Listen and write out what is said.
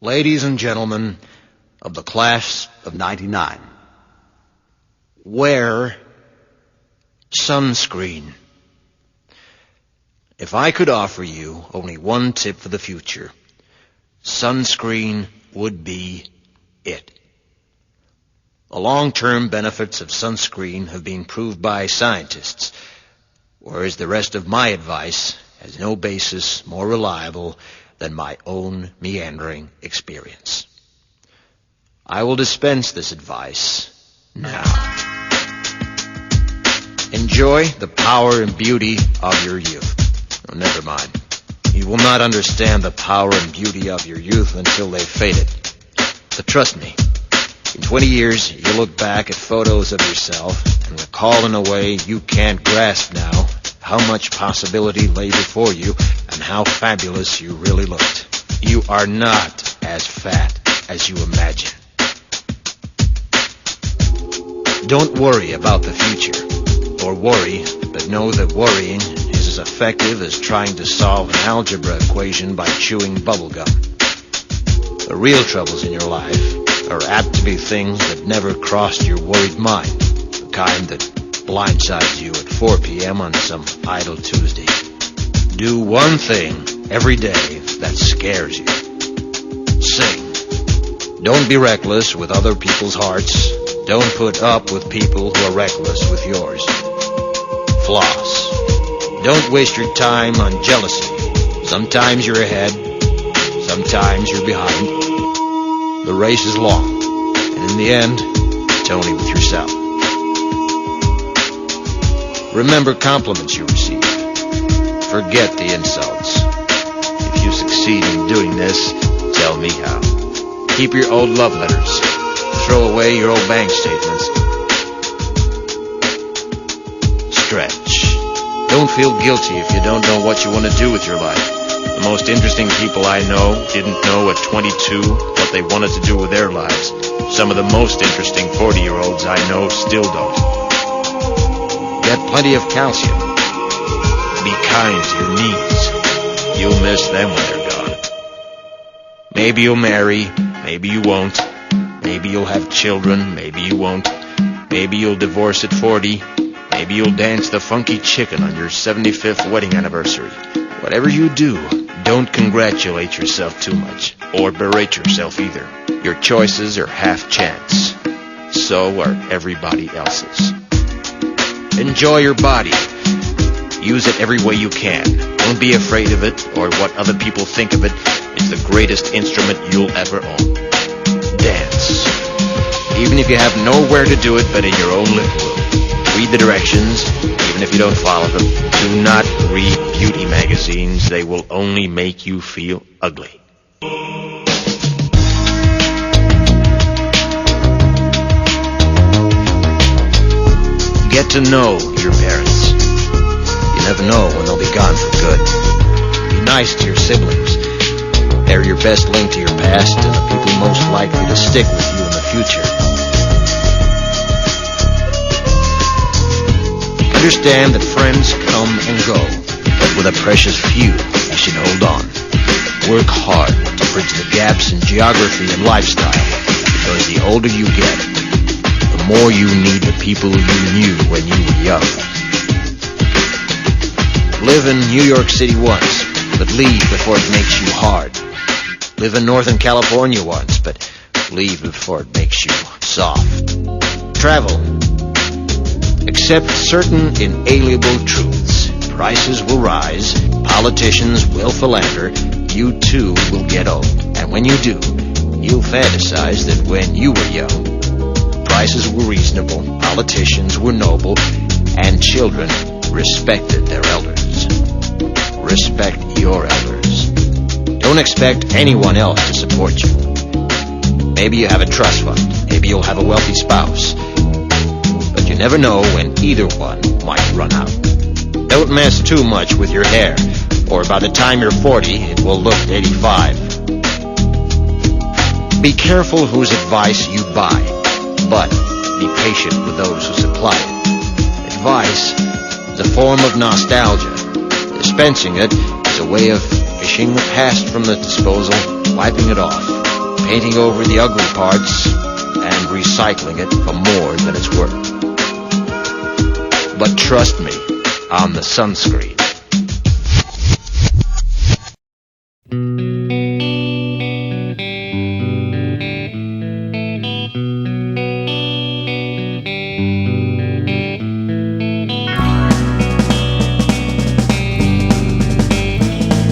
Ladies and gentlemen of the class of '99, wear sunscreen. If I could offer you only one tip for the future, sunscreen would be it. The long-term benefits of sunscreen have been proved by scientists, whereas the rest of my advice has no basis more reliable than my own meandering experience. I will dispense this advice now. Enjoy the power and beauty of your youth. Oh, never mind. You will not understand the power and beauty of your youth until they've faded. But trust me, in 20 years, you'll look back at photos of yourself and recall in a way you can't grasp now how much possibility lay before you and how fabulous you really looked. You are not as fat as you imagine. Don't worry about the future, or worry, but know that worrying is as effective as trying to solve an algebra equation by chewing bubblegum. The real troubles in your life are apt to be things that never crossed your worried mind, the kind that blindsides you at 4 p.m. on some idle Tuesday. Do one thing every day that scares you. Sing. Don't be reckless with other people's hearts. Don't put up with people who are reckless with yours. Floss. Don't waste your time on jealousy. Sometimes you're ahead, sometimes you're behind. The race is long, and in the end, it's only with yourself. Remember compliments you receive. Forget the insults. If you succeed in doing this, tell me how. Keep your old love letters. Throw away your old bank statements. Stretch. Don't feel guilty if you don't know what you want to do with your life. The most interesting people I know didn't know at 22 what they wanted to do with their lives. Some of the most interesting 40-year-olds I know still don't. Get plenty of calcium. Be kind to your knees. You'll miss them when they're gone. Maybe you'll marry, maybe you won't. Maybe you'll have children, maybe you won't. Maybe you'll divorce at 40. Maybe you'll dance the funky chicken on your 75th wedding anniversary. Whatever you do, don't congratulate yourself too much, or berate yourself either. Your choices are half chance. So are everybody else's. Enjoy your body. Use it every way you can. Don't be afraid of it or what other people think of it. It's the greatest instrument you'll ever own. Dance. Even if you have nowhere to do it but in your own living room. Read the directions, even if you don't follow them. Do not read beauty magazines. They will only make you feel ugly. Get to know your parents. You never know when they'll be gone for good. Be nice to your siblings. They're your best link to your past and the people most likely to stick with you in the future. Understand that friends come and go, but with a precious few, you should hold on. Work hard to bridge the gaps in geography and lifestyle, because the older you get, the more you need the people you knew when you were young. Live in New York City once, but leave before it makes you hard. Live in Northern California once, but leave before it makes you soft. Travel. Accept certain inalienable truths. Prices will rise, politicians will philander, you too will get old. And when you do, you'll fantasize that when you were young, prices were reasonable, politicians were noble, and children respected their elders. Respect your elders. Don't expect anyone else to support you. Maybe you have a trust fund. Maybe you'll have a wealthy spouse. But you never know when either one might run out. Don't mess too much with your hair, or by the time you're 40, it will look 85. Be careful whose advice you buy, but be patient with those who supply it. Advice is a form of nostalgia. Dispensing it is a way of fishing the past from the disposal, wiping it off. painting over the ugly parts and recycling it for more than it's worth. But trust me on the sunscreen.